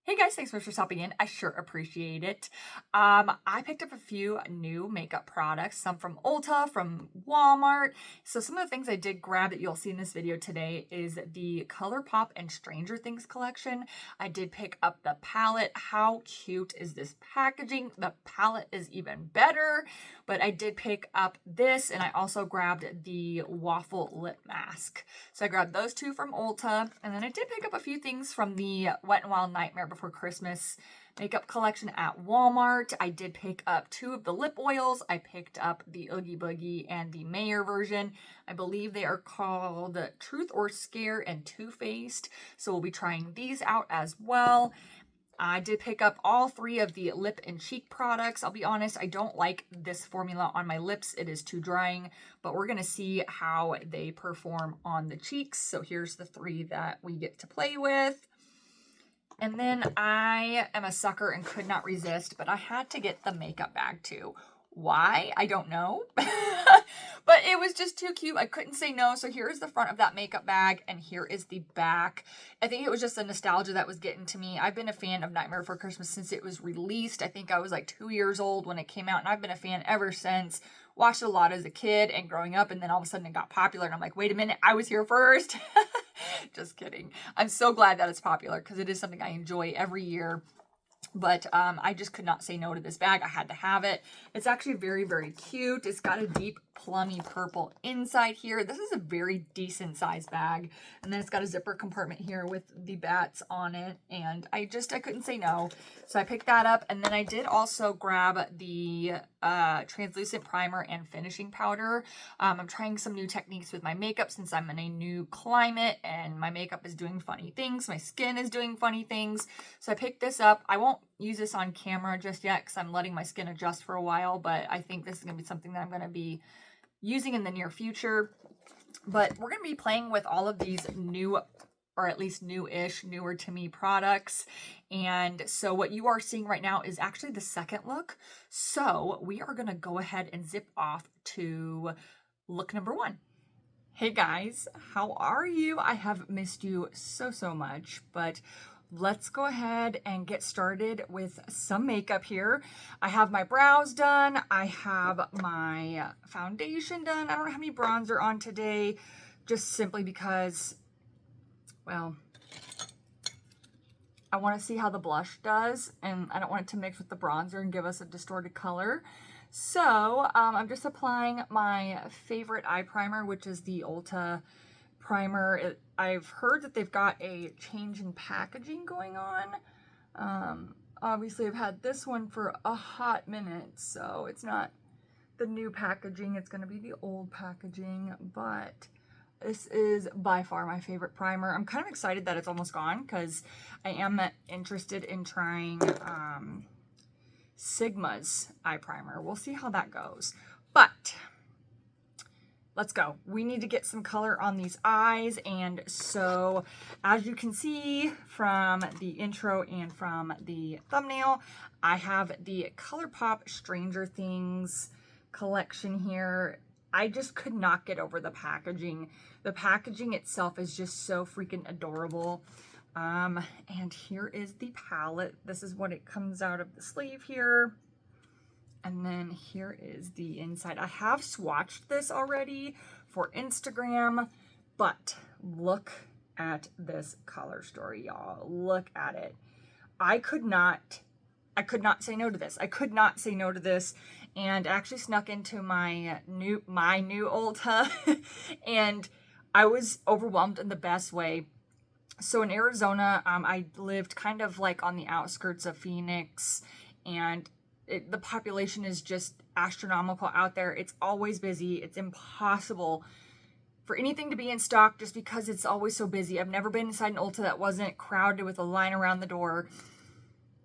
Hey guys, thanks so much for stopping in. I sure appreciate it. I picked up a few new makeup products, some from Ulta, from Walmart. So some of the things I did grab that you'll see in this video today is the Colourpop and Stranger Things collection. I did pick up the palette. How cute is this packaging? The palette is even better, but I did pick up this, and I also grabbed the waffle lip mask. So I grabbed those two from Ulta, and then I did pick up a few things from the Wet n Wild Nightmare Before Christmas makeup collection at Walmart. I did pick up two of the lip oils. I picked up the Oogie Boogie and the Mayor version. I believe they are called Truth or Scare and Too Faced. So we'll be trying these out as well. I did pick up all three of the lip and cheek products. I'll be honest, I don't like this formula on my lips. It is too drying, but we're going to see how they perform on the cheeks. So here's the three that we get to play with. And then I am a sucker and could not resist, but I had to get the makeup bag too. Why? I don't know. But it was just too cute. I couldn't say no. So here is the front of that makeup bag, and here is the back. I think it was just the nostalgia that was getting to me. I've been a fan of Nightmare Before Christmas since it was released. I think I was like 2 years old when it came out, and I've been a fan ever since. Watched it a lot as a kid and growing up, and then all of a sudden it got popular, and I'm like, wait a minute, I was here first. Just kidding. I'm so glad that it's popular because it is something I enjoy every year. But I just could not say no to this bag. I had to have it. It's actually very, very cute. It's got a deep plummy purple inside here. This is a very decent sized bag. And then it's got a zipper compartment here with the bats on it. And I couldn't say no. So I picked that up. And then I did also grab the translucent primer and finishing powder. I'm trying some new techniques with my makeup since I'm in a new climate and my makeup is doing funny things. My skin is doing funny things. So I picked this up. I won't use this on camera just yet because I'm letting my skin adjust for a while, but I think this is going to be something that I'm going to be using in the near future. But we're going to be playing with all of these new, or at least new-ish, newer to me products. And so what you are seeing right now is actually the second look. So we are going to go ahead and zip off to look number one. Hey guys, how are you? I have missed you so much, but let's go ahead and get started with some makeup here. I have my brows done. I have my foundation done. I don't have any bronzer on today, just simply because, well, I want to see how the blush does, and I don't want it to mix with the bronzer and give us a distorted color. So I'm just applying my favorite eye primer, which is the Ulta primer. I've heard that they've got a change in packaging going on. Obviously I've had this one for a hot minute, so it's not the new packaging, it's going to be the old packaging, but this is by far my favorite primer. I'm kind of excited that it's almost gone because I am interested in trying Sigma's eye primer. We'll see how that goes, but let's go. We need to get some color on these eyes. And so as you can see from the intro and from the thumbnail, I have the Colourpop Stranger Things collection here. I just could not get over the packaging. The packaging itself is just so freaking adorable. And here is the palette. This is what it comes out of the sleeve here. And then here is the inside. I have swatched this already for Instagram, but look at this color story, y'all. Look at it. I could not say no to this. I could not say no to this, and actually snuck into my new Ulta and I was overwhelmed in the best way. So in Arizona, I lived kind of like on the outskirts of Phoenix, and the population is just astronomical out there. It's always busy. It's impossible for anything to be in stock just because it's always so busy. I've never been inside an Ulta that wasn't crowded with a line around the door.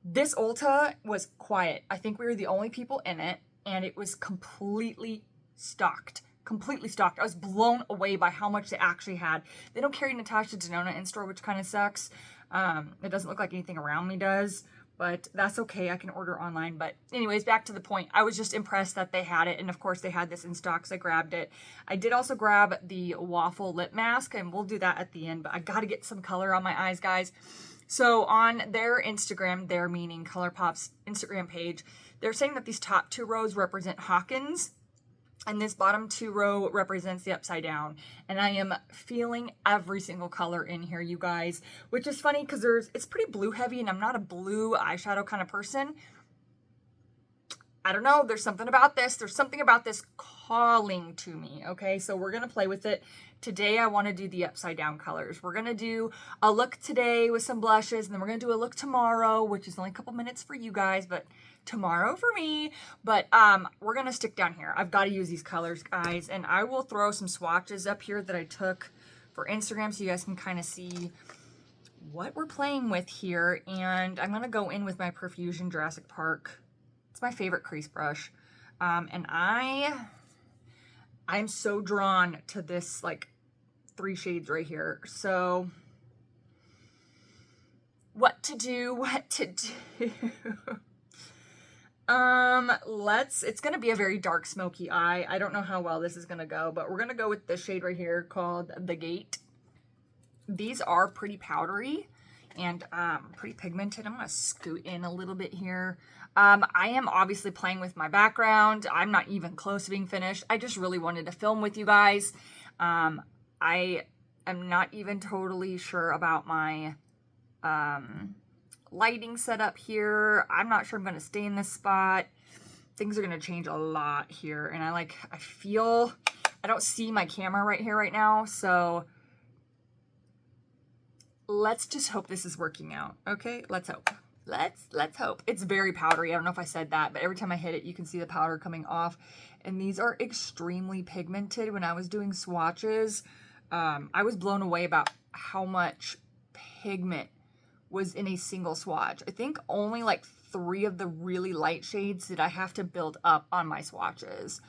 This Ulta was quiet. I think we were the only people in it, and it was completely stocked. Completely stocked. I was blown away by how much they actually had. They don't carry Natasha Denona in store, which kind of sucks. It doesn't look like anything around me does, but that's okay. I can order online. But anyways, back to the point. I was just impressed that they had it, and of course they had this in stock, so I grabbed it. I did also grab the waffle lip mask, and we'll do that at the end, but I gotta get some color on my eyes, guys. So on their Instagram, their meaning Colourpop's Instagram page, they're saying that these top 2 rows represent Hawkins and this bottom 2 row represents the upside down. And I am feeling every single color in here, you guys, which is funny because it's pretty blue heavy and I'm not a blue eyeshadow kind of person. I don't know, there's something about this. There's something about this calling to me, okay? So we're gonna play with it. Today I wanna do the upside down colors. We're gonna do a look today with some blushes, and then we're gonna do a look tomorrow, which is only a couple minutes for you guys, but tomorrow for me. But we're gonna stick down here. I've gotta use these colors, guys, and I will throw some swatches up here that I took for Instagram so you guys can kind of see what we're playing with here. And I'm gonna go in with my Profusion Jurassic Park. It's my favorite crease brush. And I'm so drawn to this like 3 shades right here. So what to do? It's gonna be a very dark smoky eye. I don't know how well this is gonna go, but we're gonna go with this shade right here called The Gate. These are pretty powdery and pretty pigmented. I'm gonna scoot in a little bit here. I am obviously playing with my background. I'm not even close to being finished. I just really wanted to film with you guys. I am not even totally sure about my lighting setup here. I'm not sure I'm gonna stay in this spot. Things are gonna change a lot here, and I don't see my camera right here right now, so let's just hope this is working out. Okay, let's hope. Let's hope. It's very powdery. I don't know if I said that, but every time I hit it, you can see the powder coming off. And these are extremely pigmented. When I was doing swatches, I was blown away about how much pigment was in a single swatch. I think only like 3 of the really light shades did I have to build up on my swatches.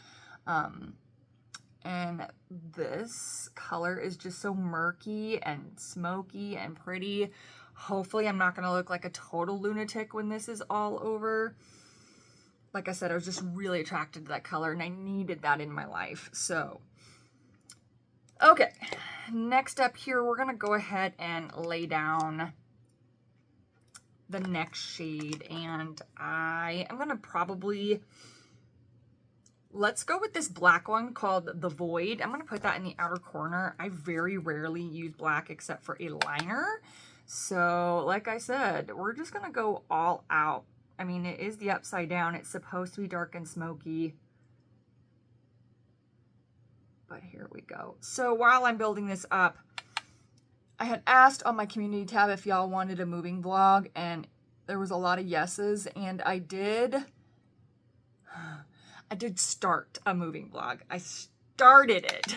And this color is just so murky and smoky and pretty. Hopefully I'm not going to look like a total lunatic when this is all over. Like I said, I was just really attracted to that color and I needed that in my life. So, okay. Next up here, we're going to go ahead and lay down the next shade. And I am going to probably... Let's go with this black one called The Void. I'm going to put that in the outer corner. I very rarely use black except for a liner. So, like I said, we're just going to go all out. I mean, it is the upside down. It's supposed to be dark and smoky. But here we go. So, while I'm building this up, I had asked on my community tab if y'all wanted a moving vlog, and there was a lot of yeses, and I did start a moving vlog. I started it.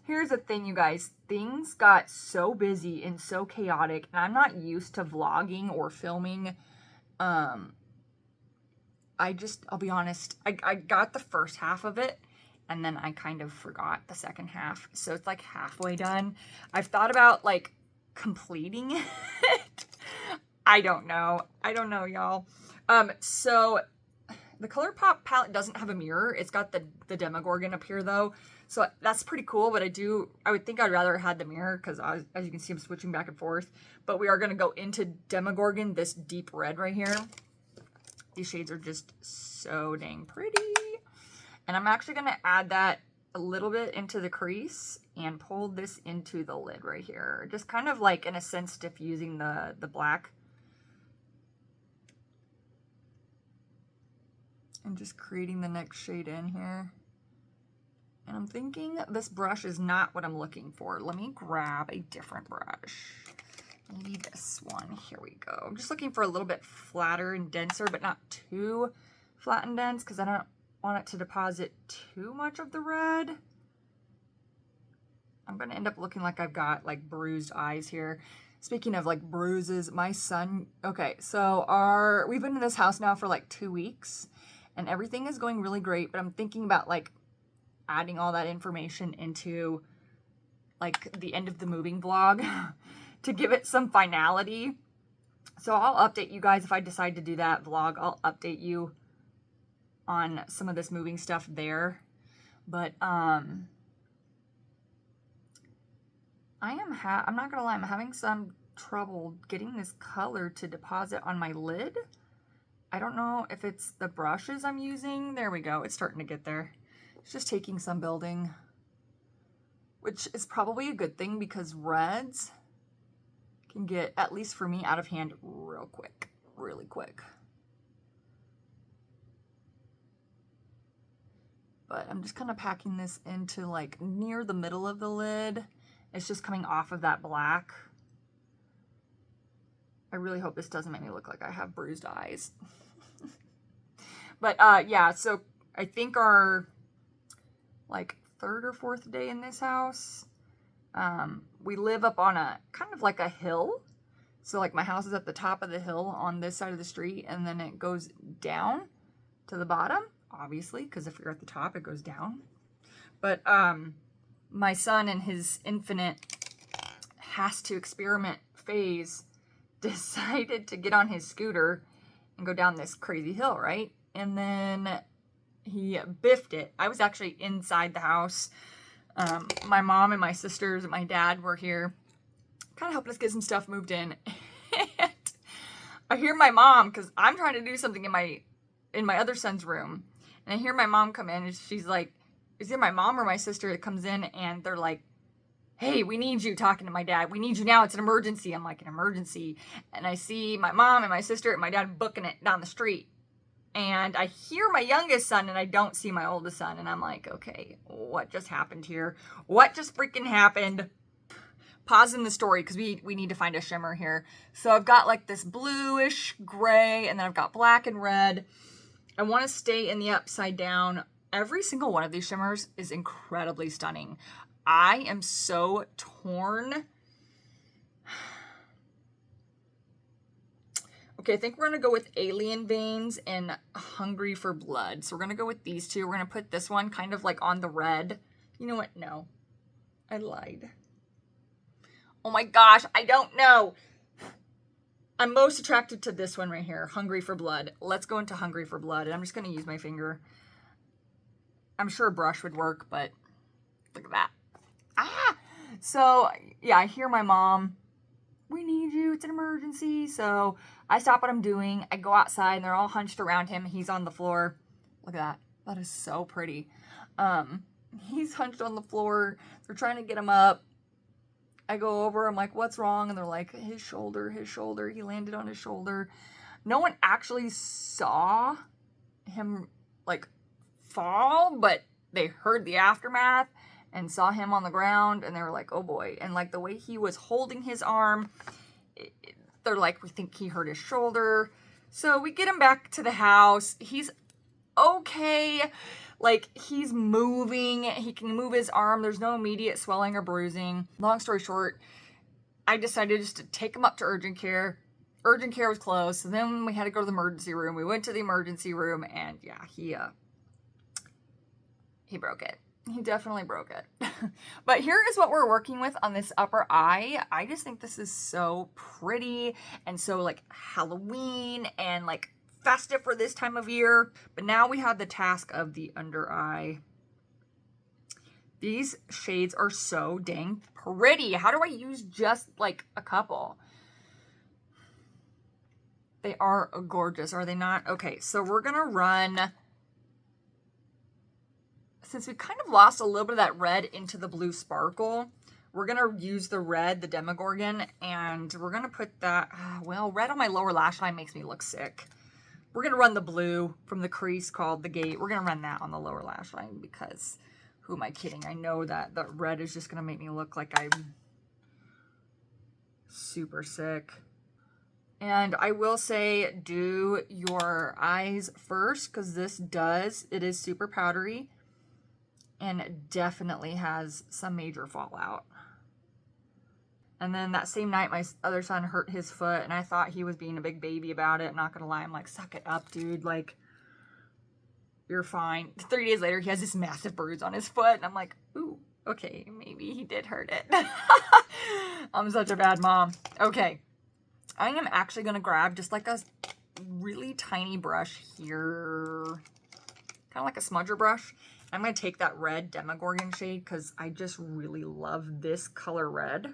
Here's the thing, you guys. Things got so busy and so chaotic, and I'm not used to vlogging or filming. I'll be honest, I got the first half of it, and then I kind of forgot the second half. So it's like halfway done. I've thought about like completing it. I don't know, y'all. So the Colourpop palette doesn't have a mirror. It's got the Demogorgon up here though. So that's pretty cool, but I would think I'd rather have had the mirror because as you can see, I'm switching back and forth. But we are going to go into Demogorgon, this deep red right here. These shades are just so dang pretty. And I'm actually going to add that a little bit into the crease and pull this into the lid right here. Just kind of like, in a sense, diffusing the black. And just creating the next shade in here. And I'm thinking this brush is not what I'm looking for. Let me grab a different brush. Maybe this one. Here we go. I'm just looking for a little bit flatter and denser, but not too flat and dense because I don't want it to deposit too much of the red. I'm going to end up looking like I've got like bruised eyes here. Speaking of like bruises, my son... Okay, so we've been in this house now for like 2 weeks. And everything is going really great, but I'm thinking about like adding all that information into like the end of the moving vlog to give it some finality. So I'll update you guys if I decide to do that vlog. I'll update you on some of this moving stuff there. But I'm not gonna lie, I'm having some trouble getting this color to deposit on my lid. I don't know if it's the brushes I'm using. There we go. It's starting to get there. It's just taking some building, which is probably a good thing because reds can get, at least for me, out of hand real quick, really quick. But I'm just kind of packing this into like near the middle of the lid. It's just coming off of that black. I really hope this doesn't make me look like I have bruised eyes. But yeah, so I think our like 3rd or 4th day in this house, we live up on a kind of like a hill. So like my house is at the top of the hill on this side of the street, and then it goes down to the bottom, obviously, because if you're at the top, it goes down. But my son in his infinite has to experiment phase decided to get on his scooter and go down this crazy hill, right? And then he biffed it. I was actually inside the house. My mom and my sisters and my dad were here, kind of helping us get some stuff moved in. And I hear my mom, because I'm trying to do something in my other son's room, and I hear my mom come in, and she's like, is it my mom or my sister that comes in, and they're like, hey, we need you, talking to my dad. We need you now. It's an emergency. I'm like, an emergency? And I see my mom and my sister and my dad booking it down the street. And I hear my youngest son, and I don't see my oldest son. And I'm like, okay, what just happened here? What just freaking happened? Pausing the story because we need to find a shimmer here. So I've got like this bluish gray, and then I've got black and red. I want to stay in the upside down. Every single one of these shimmers is incredibly stunning. I am so torn. Okay, I think we're going to go with Alien Veins and Hungry for Blood. So we're going to go with these two. We're going to put this one kind of like on the red. You know what? No. I lied. Oh my gosh, I don't know. I'm most attracted to this one right here, Hungry for Blood. Let's go into Hungry for Blood. And I'm just going to use my finger. I'm sure a brush would work, but look at that. Ah! So, yeah, I hear my mom, we need you, it's an emergency. So I stop what I'm doing. I go outside, and they're all hunched around him. He's on the floor. Look at that. That is so pretty. He's hunched on the floor. They're trying to get him up. I go over. I'm like, what's wrong? And they're like, his shoulder, his shoulder. He landed on his shoulder. No one actually saw him, like, fall, but they heard the aftermath and saw him on the ground, and they were like, oh boy. And like the way he was holding his arm, they're like, we think he hurt his shoulder. So we get him back to the house. He's okay. Like, he's moving. He can move his arm. There's no immediate swelling or bruising. Long story short, I decided just to take him up to urgent care. Urgent care was closed. So then we had to go to the emergency room. We went to the emergency room, and yeah, he broke it. He definitely broke it. But here is what we're working with on this upper eye. I just think this is so pretty and so like Halloween and like festive for this time of year. But now we have the task of the under eye. These shades are so dang pretty. How do I use just like a couple? They are gorgeous, are they not? Okay, so we're gonna run, since we kind of lost a little bit of that red into the blue sparkle, we're going to use the red, the Demogorgon, and we're going to put that, well, red on my lower lash line makes me look sick. We're going to run the blue from the crease called the Gate. We're going to run that on the lower lash line because who am I kidding? I know that the red is just going to make me look like I'm super sick. And I will say, do your eyes first because it is super powdery. And it definitely has some major fallout. And then that same night, my other son hurt his foot, and I thought he was being a big baby about it. Not gonna lie, I'm like, suck it up, dude. Like, you're fine. 3 days later, he has this massive bruise on his foot, and I'm like, ooh, okay, maybe he did hurt it. I'm such a bad mom. Okay, I am actually gonna grab just like a really tiny brush here, kind of like a smudger brush. I'm going to take that red Demogorgon shade because I just really love this color red.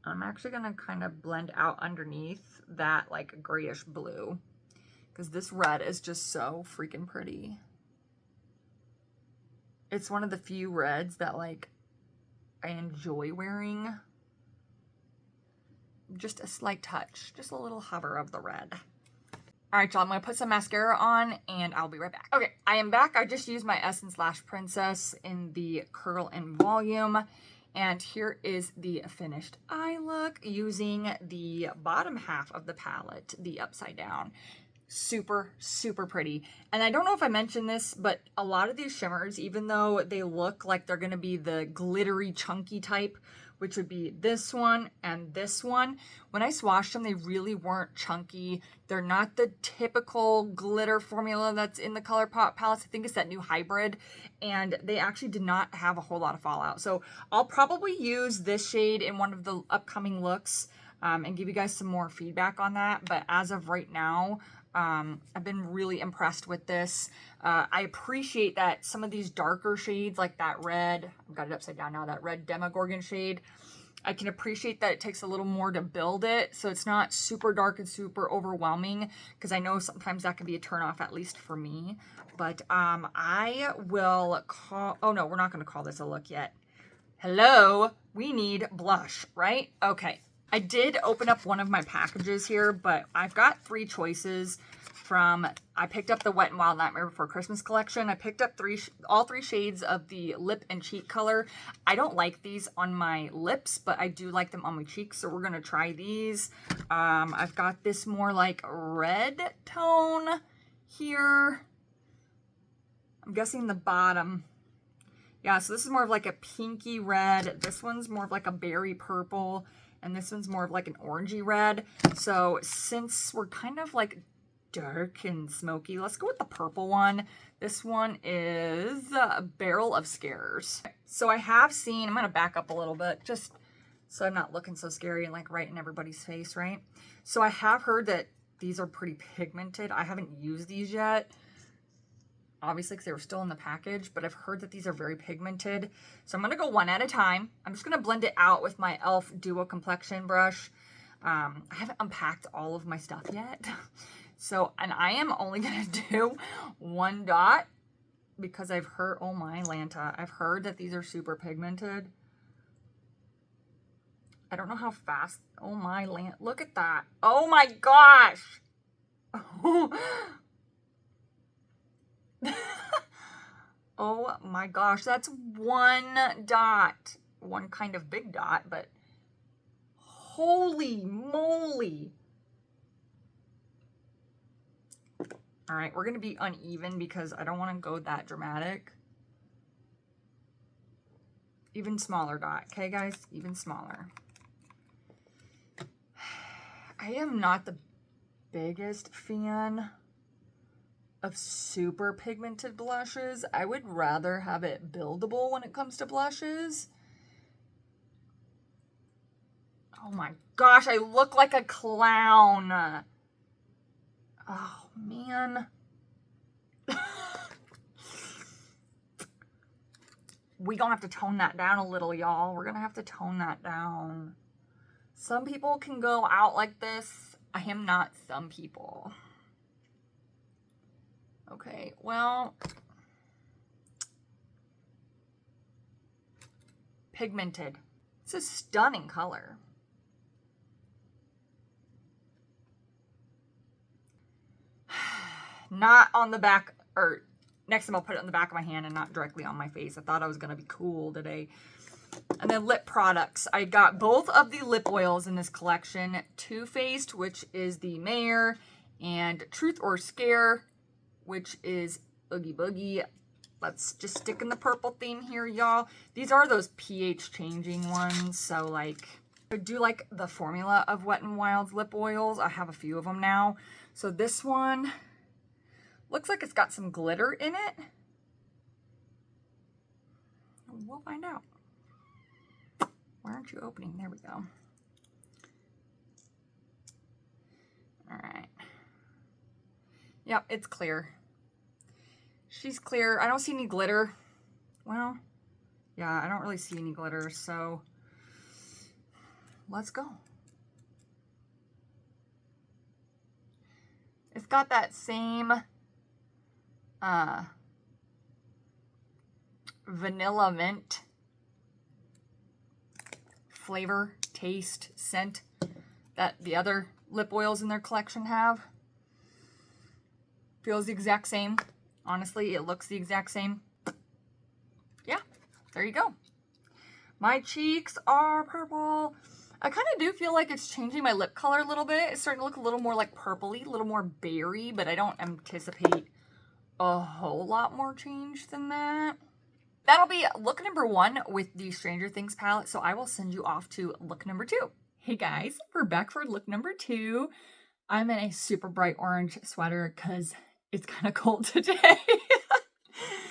I'm actually gonna kind of blend out underneath that like grayish blue because this red is just so freaking pretty. It's one of the few reds that like I enjoy wearing. Just a slight touch, just a little hover of the red. All right, y'all, I'm gonna put some mascara on and I'll be right back. Okay, I am back. I just used my Essence Lash Princess in the Curl and Volume. And here is the finished eye look using the bottom half of the palette, the upside down. Super, super pretty. And I don't know if I mentioned this, but a lot of these shimmers, even though they look like they're gonna be the glittery, chunky type, which would be this one and this one, when I swatched them, they really weren't chunky. They're not the typical glitter formula that's in the ColourPop palettes. I think it's that new hybrid, and they actually did not have a whole lot of fallout. So I'll probably use this shade in one of the upcoming looks and give you guys some more feedback on that. But as of right now, I've been really impressed with this. I appreciate that some of these darker shades, like that red, I've got it upside down now, that red Demogorgon shade, I can appreciate that it takes a little more to build it, so it's not super dark and super overwhelming, because I know sometimes that can be a turnoff, at least for me. But I will call, oh no, we're not going to call this a look yet. Hello, we need blush, right? Okay. I did open up one of my packages here, but I've got 3 choices from, I picked up the Wet n Wild Nightmare Before Christmas collection. I picked up all three shades of the lip and cheek color. I don't like these on my lips, but I do like them on my cheeks, so we're gonna try these. I've got this more like red tone here. I'm guessing the bottom. Yeah, so this is more of like a pinky red. This one's more of like a berry purple. And this one's more of like an orangey red. So since we're kind of like dark and smoky, let's go with the purple one. This one is Barrel of Scares. So I have seen, I'm going to back up a little bit just so I'm not looking so scary and like right in everybody's face, right? So I have heard that these are pretty pigmented. I haven't used these yet, obviously, because they were still in the package, but I've heard that these are very pigmented. So I'm going to go one at a time. I'm just going to blend it out with my e.l.f. Duo Complexion brush. I haven't unpacked all of my stuff yet. So, and I am only going to do 1 dot because I've heard, oh my Lanta, I've heard that these are super pigmented. I don't know how fast, oh my Lanta, look at that. Oh my gosh. Oh my gosh, that's 1 dot. One kind of big dot, but holy moly. All right, we're going to be uneven because I don't want to go that dramatic. Even smaller dot, okay guys? Even smaller. I am not the biggest fan of super pigmented blushes. I would rather have it buildable when it comes to blushes. Oh my gosh, I look like a clown. Oh man. We're gonna have to tone that down a little, y'all. We're gonna have to tone that down. Some people can go out like this. I am not some people. Okay, well, pigmented. It's a stunning color. Not on the back, or next time I'll put it on the back of my hand and not directly on my face. I thought I was going to be cool today. And then lip products. I got both of the lip oils in this collection. Too Faced, which is the Mayor, and Truth or Scare, which is Oogie Boogie. Let's just stick in the purple theme here, y'all. These are those pH changing ones. So like, I do like the formula of Wet n Wild's lip oils. I have a few of them now. So this one looks like it's got some glitter in it. We'll find out. Why aren't you opening? There we go. All right. Yep, it's clear. She's clear. I don't see any glitter. Well, yeah, I don't really see any glitter, so let's go. It's got that same vanilla mint flavor, taste, scent that the other lip oils in their collection have. Feels the exact same. Honestly, it looks the exact same. Yeah, there you go. My cheeks are purple. I kind of do feel like it's changing my lip color a little bit. It's starting to look a little more like purpley, a little more berry, but I don't anticipate a whole lot more change than that. That'll be look number 1 with the Stranger Things palette, so I will send you off to look number 2. Hey guys, we're back for look number 2. I'm in a super bright orange sweater because it's kind of cold today.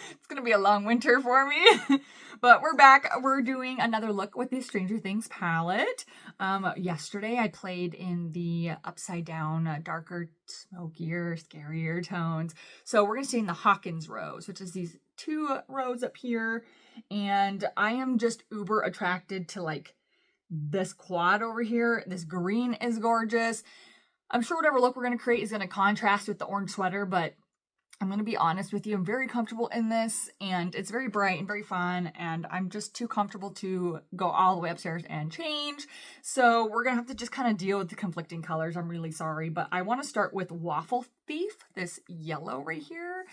It's going to be a long winter for me. But we're back. We're doing another look with the Stranger Things palette. Yesterday I played in the upside down, darker, smokier, scarier tones. So we're going to stay in the Hawkins rose, which is these 2 rows up here. And I am just uber attracted to like this quad over here. This green is gorgeous. I'm sure whatever look we're going to create is going to contrast with the orange sweater, but I'm going to be honest with you, I'm very comfortable in this, and it's very bright and very fun, and I'm just too comfortable to go all the way upstairs and change. So we're going to have to just kind of deal with the conflicting colors. I'm really sorry, but I want to start with Waffle Thief, this yellow right here,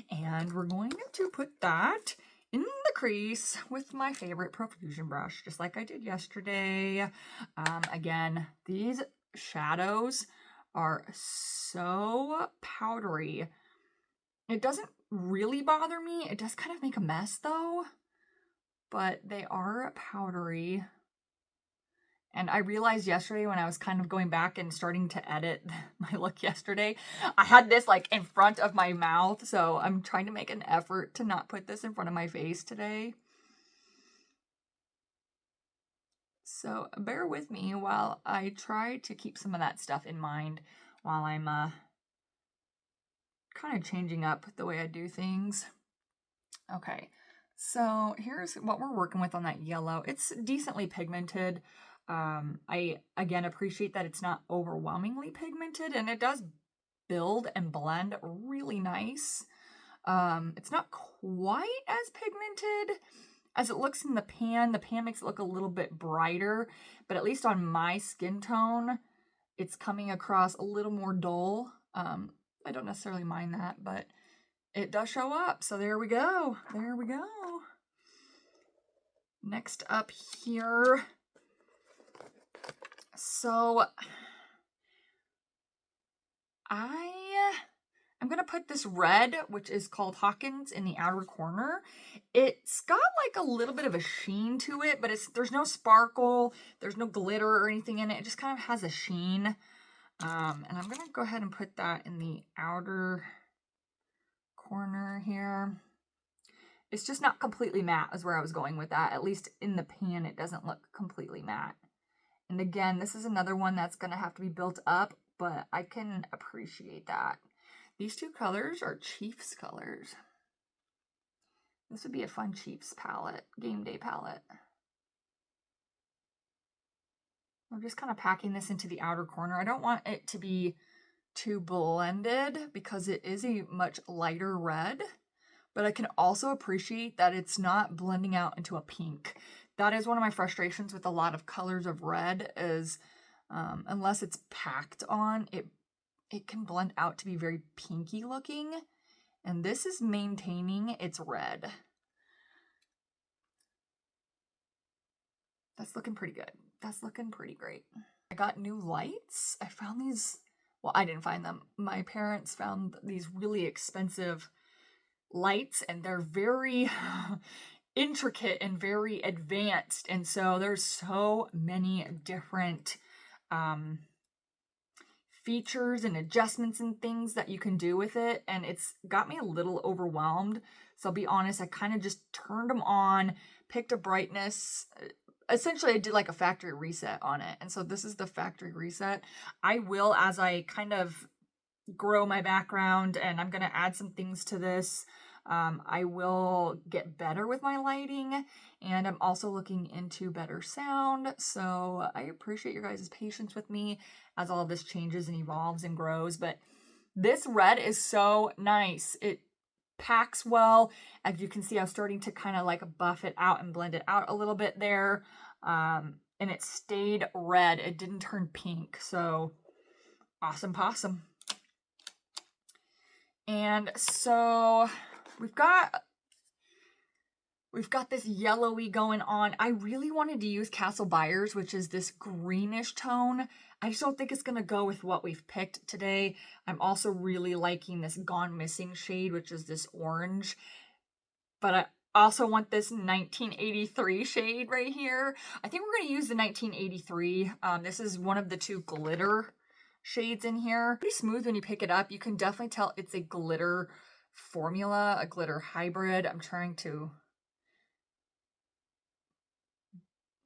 and we're going to put that in the crease with my favorite profusion brush, just like I did yesterday. Again, these shadows are so powdery. It doesn't really bother me. It does kind of make a mess though, but they are powdery. And I realized yesterday when I was kind of going back and starting to edit my look yesterday, I had this like in front of my mouth. So I'm trying to make an effort to not put this in front of my face today. So bear with me while I try to keep some of that stuff in mind while I'm kind of changing up the way I do things. Okay, so here's what we're working with on that yellow. It's decently pigmented. I, again, appreciate that it's not overwhelmingly pigmented, and it does build and blend really nice. It's not quite as pigmented as it looks in the pan. The pan makes it look a little bit brighter, but at least on my skin tone, it's coming across a little more dull. I don't necessarily mind that, but it does show up. So there we go. There we go. Next up here. So I'm going to put this red, which is called Hawkins, in the outer corner. It's got like a little bit of a sheen to it, but there's no sparkle, there's no glitter or anything in it. It just kind of has a sheen. And I'm going to go ahead and put that in the outer corner here. It's just not completely matte is where I was going with that. At least in the pan, it doesn't look completely matte. And again, this is another one that's going to have to be built up, but I can appreciate that. These 2 colors are Chiefs colors. This would be a fun Chiefs palette, game day palette. I'm just kind of packing this into the outer corner. I don't want it to be too blended because it is a much lighter red, but I can also appreciate that it's not blending out into a pink. That is one of my frustrations with a lot of colors of red is unless it's packed on, it can blend out to be very pinky looking, and this is maintaining its red. That's looking pretty good. That's looking pretty great. I got new lights. I found these, well, I didn't find them. My parents found these really expensive lights, and they're very intricate and very advanced. And so there's so many different features and adjustments and things that you can do with it. And it's got me a little overwhelmed. So I'll be honest, I kind of just turned them on, picked a brightness. Essentially, I did like a factory reset on it. And so this is the factory reset. I will, as I kind of grow my background, and I'm going to add some things to this, I will get better with my lighting, and I'm also looking into better sound. So I appreciate your guys' patience with me as all of this changes and evolves and grows. But this red is so nice. It packs well. As you can see, I'm starting to kind of like buff it out and blend it out a little bit there. And it stayed red. It didn't turn pink. So awesome possum. And so we've got this yellowy going on. I really wanted to use Castle Byers, which is this greenish tone. I just don't think it's going to go with what we've picked today. I'm also really liking this Gone Missing shade, which is this orange. But I also want this 1983 shade right here. I think we're going to use the 1983. This is one of the two glitter shades in here. Pretty smooth when you pick it up. You can definitely tell it's a glitter formula, a glitter hybrid. I'm trying to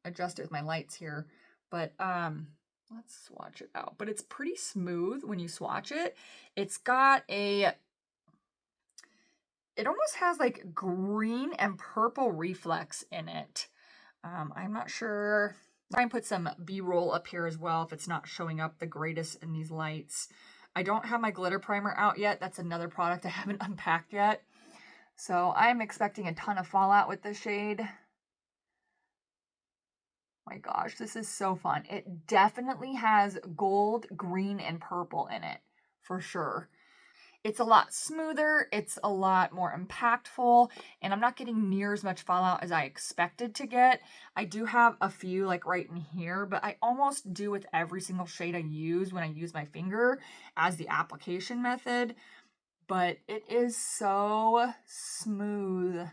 adjust it with my lights here, but let's swatch it out. But it's pretty smooth when you swatch it. It's got it almost has like green and purple reflex in it. I'm not sure. Try and put some B-roll up here as well if it's not showing up the greatest in these lights. I don't have my glitter primer out yet. That's another product I haven't unpacked yet. So I'm expecting a ton of fallout with this shade. My gosh, this is so fun. It definitely has gold, green, and purple in it, for sure. It's a lot smoother, it's a lot more impactful, and I'm not getting near as much fallout as I expected to get. I do have a few like right in here, but I almost do with every single shade I use when I use my finger as the application method. But it is so smooth.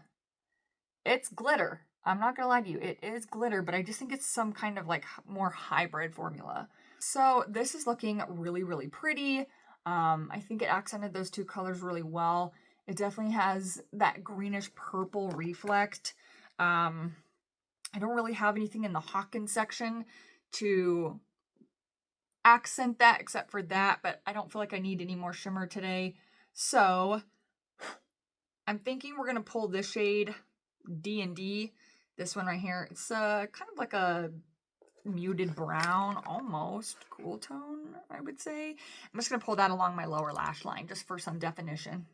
It's glitter. I'm not gonna lie to you, it is glitter, but I just think it's some kind of like more hybrid formula. So this is looking really, really pretty. I think it accented those two colors really well. It definitely has that greenish purple reflect. I don't really have anything in the Hawkins section to accent that except for that, but I don't feel like I need any more shimmer today. So I'm thinking we're gonna pull this shade D&D. This one right here, it's kind of like a muted brown, almost cool tone, I would say. I'm just going to pull that along my lower lash line just for some definition.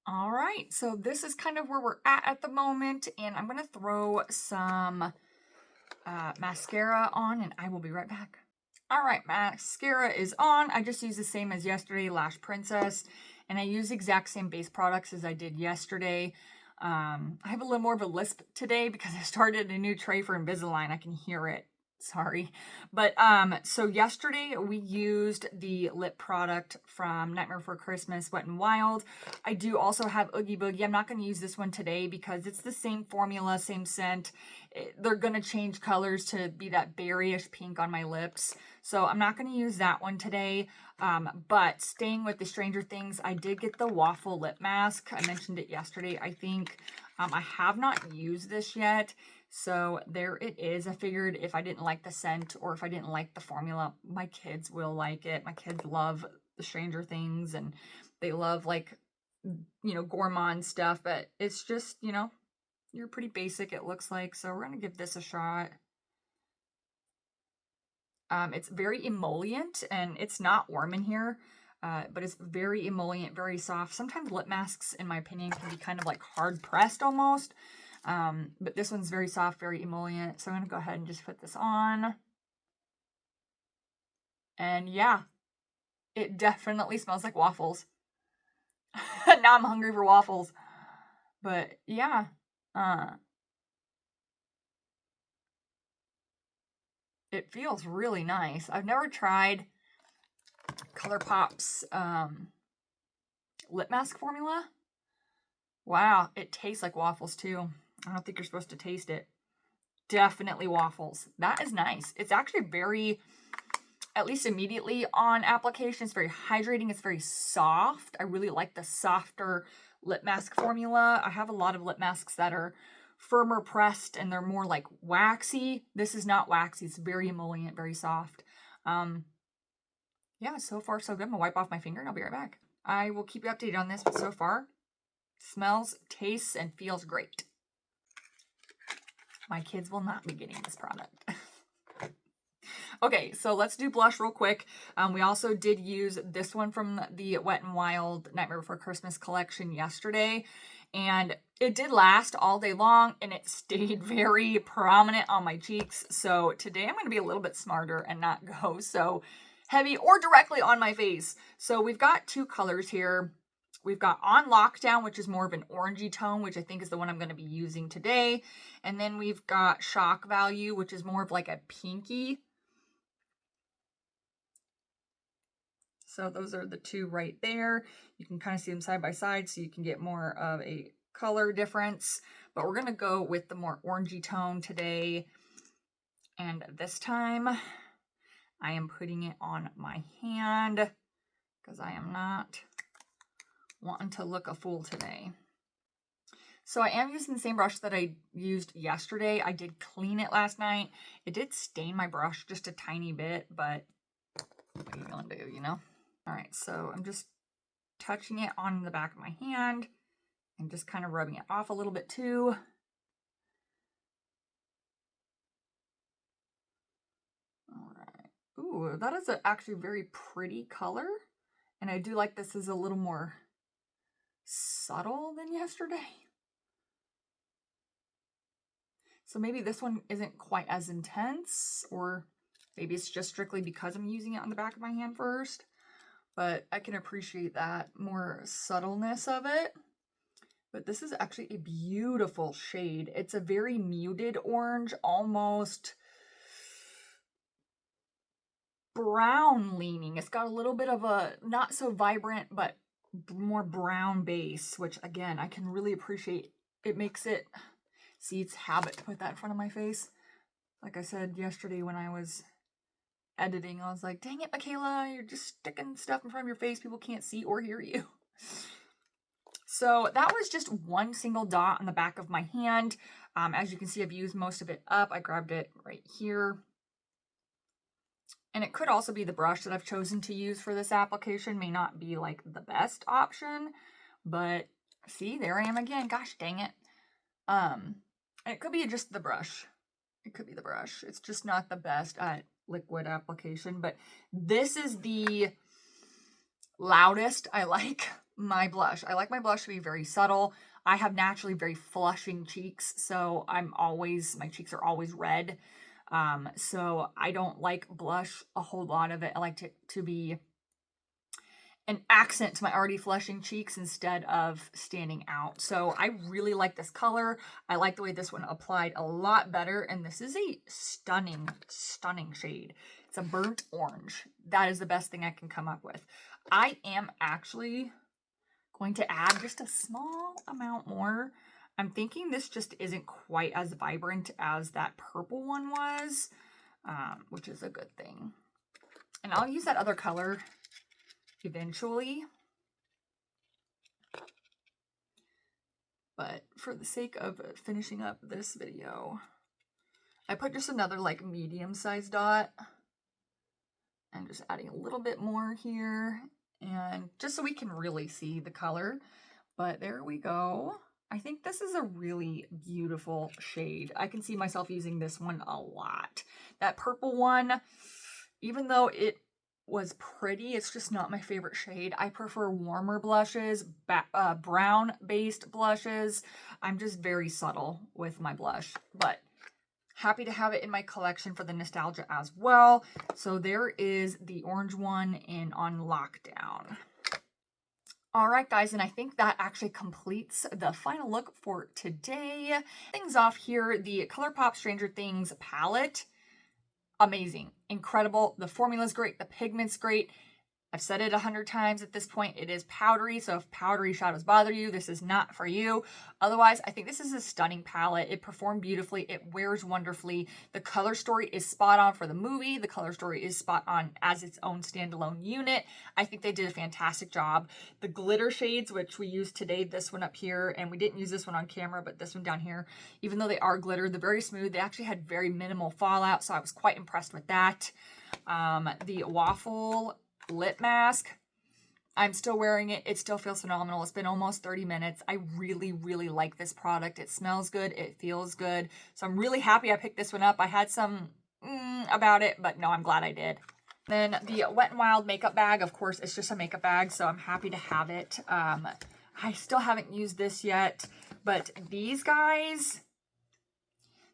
All right, so this is kind of where we're at the moment, and I'm going to throw some mascara on, and I will be right back. All right, mascara is on. I just used the same as yesterday, Lash Princess, and I use the exact same base products as I did yesterday. I have a little more of a lisp today because I started a new tray for Invisalign. I can hear it. Sorry. But so yesterday we used the lip product from Nightmare Before Christmas, WetNWild. I do also have Oogie Boogie. I'm not going to use this one today because it's the same formula, same scent. They're going to change colors to be that berryish pink on my lips. So I'm not going to use that one today. But staying with the Stranger Things, I did get the waffle lip mask. I mentioned it yesterday, I think. I have not used this yet. So there it is. I figured if I didn't like the scent or if I didn't like the formula, my kids will like it. My kids love the Stranger Things and they love like, you know, gourmand stuff, but it's just, you know, you're pretty basic, it looks like. So we're going to give this a shot. It's very emollient and it's not warm in here, but it's very emollient, very soft. Sometimes lip masks, in my opinion, can be kind of like hard pressed almost. But this one's very soft, very emollient. So I'm going to go ahead and just put this on. And yeah, it definitely smells like waffles. Now I'm hungry for waffles. But yeah, it feels really nice. I've never tried Colourpop's lip mask formula. Wow, it tastes like waffles too. I don't think you're supposed to taste it. Definitely waffles. That is nice. It's actually very, at least immediately on application, it's very hydrating. It's very soft. I really like the softer lip mask formula. I have a lot of lip masks that are firmer pressed and they're more like waxy. This is not waxy. It's very emollient, very soft. Yeah, so far so good. I'm gonna wipe off my finger and I'll be right back. I will keep you updated on this, but so far Smells, tastes, and feels great. My kids will not be getting this product. Okay, so let's do blush real quick. We also did use this one from the Wet n Wild Nightmare Before Christmas collection yesterday. And it did last all day long and it stayed very prominent on my cheeks. So today I'm going to be a little bit smarter and not go so heavy or directly on my face. So we've got two colors here. We've got On Lockdown, which is more of an orangey tone, which I think is the one I'm going to be using today. And then we've got Shock Value, which is more of like a pinky. So those are the two right there. You can kind of see them side by side so you can get more of a color difference. But we're going to go with the more orangey tone today. And this time I am putting it on my hand because I am not wanting to look a fool today. So I am using the same brush that I used yesterday. I did clean it last night. It did stain my brush just a tiny bit, but what are you gonna do, you know? All right, so I'm just touching it on the back of my hand and just kind of rubbing it off a little bit too. All right. Ooh, that is actually a very pretty color. And I do like this is a little more subtle than yesterday. So maybe this one isn't quite as intense, or maybe it's just strictly because I'm using it on the back of my hand first. But I can appreciate that more subtleness of it. But this is actually a beautiful shade. It's a very muted orange, almost brown leaning. It's got a little bit of a not so vibrant, but more brown base, which again, I can really appreciate. It makes it, see, it's habit to put that in front of my face. Like I said yesterday when I was editing, I was like, dang it, Michaela, you're just sticking stuff in front of your face. People can't see or hear you. So that was just one single dot on the back of my hand. As you can see, I've used most of it up. I grabbed it right here. And it could also be the brush that I've chosen to use for this application. May not be like the best option, but see, there I am again. Gosh dang it. And it could be just the brush. It could be the brush. It's just not the best at liquid application, but this is the loudest I like my blush. I like my blush to be very subtle. I have naturally very flushing cheeks, so my cheeks are always red. So I don't like blush a whole lot of it. I like it to be an accent to my already flushing cheeks instead of standing out. So I really like this color. I like the way this one applied a lot better. And this is a stunning, stunning shade. It's a burnt orange. That is the best thing I can come up with. I am actually going to add just a small amount more. I'm thinking this just isn't quite as vibrant as that purple one was, which is a good thing. And I'll use that other color eventually. But for the sake of finishing up this video, I put just another like medium-sized dot. I'm just adding a little bit more here, and just so we can really see the color. But there we go. I think this is a really beautiful shade. I can see myself using this one a lot. That purple one, even though it was pretty, it's just not my favorite shade. I prefer warmer blushes, brown-based blushes. I'm just very subtle with my blush, but happy to have it in my collection for the nostalgia as well. So there is the orange one in On Lockdown. All right, guys, and I think that actually completes the final look for today. Things off here, the ColourPop Stranger Things palette, amazing, incredible. The formula's great, the pigment's great. I've said it 100 times at this point. It is powdery, so if powdery shadows bother you, this is not for you. Otherwise, I think this is a stunning palette. It performed beautifully. It wears wonderfully. The color story is spot on for the movie. The color story is spot on as its own standalone unit. I think they did a fantastic job. The glitter shades, which we used today, this one up here, and we didn't use this one on camera, but this one down here, even though they are glitter, they're very smooth. They actually had very minimal fallout, so I was quite impressed with that. The waffle lip mask, I'm still wearing it. It still feels phenomenal. It's been almost 30 minutes. I really, really like this product. It smells good. It feels good. So I'm really happy I picked this one up. I had some about it, but no, I'm glad I did. Then the Wet n Wild makeup bag. Of course, it's just a makeup bag, so I'm happy to have it. I still haven't used this yet, but these guys,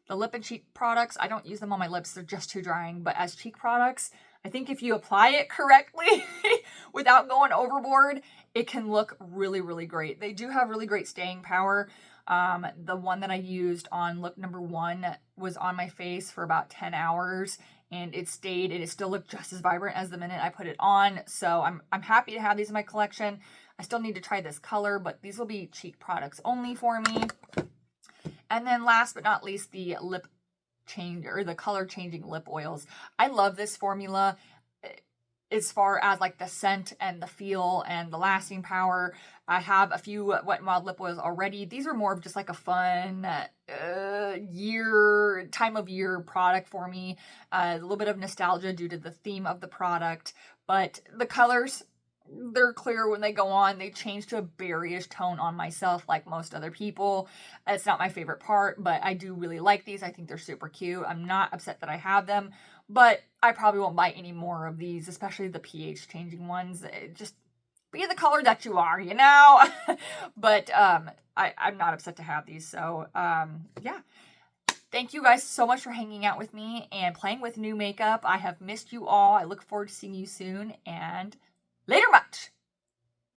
the lip and cheek products, I don't use them on my lips. They're just too drying. But as cheek products, I think if you apply it correctly without going overboard, it can look really, really great. They do have really great staying power. The one that I used on look number 1 was on my face for about 10 hours and it stayed, and it still looked just as vibrant as the minute I put it on. So I'm happy to have these in my collection. I still need to try this color, but these will be cheek products only for me. And then last but not least, the lip change or the color changing lip oils. I love this formula as far as like the scent and the feel and the lasting power. I have a few Wet n Wild lip oils already. These are more of just like a fun time of year product for me. A little bit of nostalgia due to the theme of the product, but the colors, they're clear when they go on. They change to a berryish tone on myself like most other people. It's not my favorite part, but I do really like these. I think they're super cute. I'm not upset that I have them, but I probably won't buy any more of these, especially the pH changing ones. Just be the color that you are, you know? But I'm not upset to have these. So yeah. Thank you guys so much for hanging out with me and playing with new makeup. I have missed you all. I look forward to seeing you soon, and later much.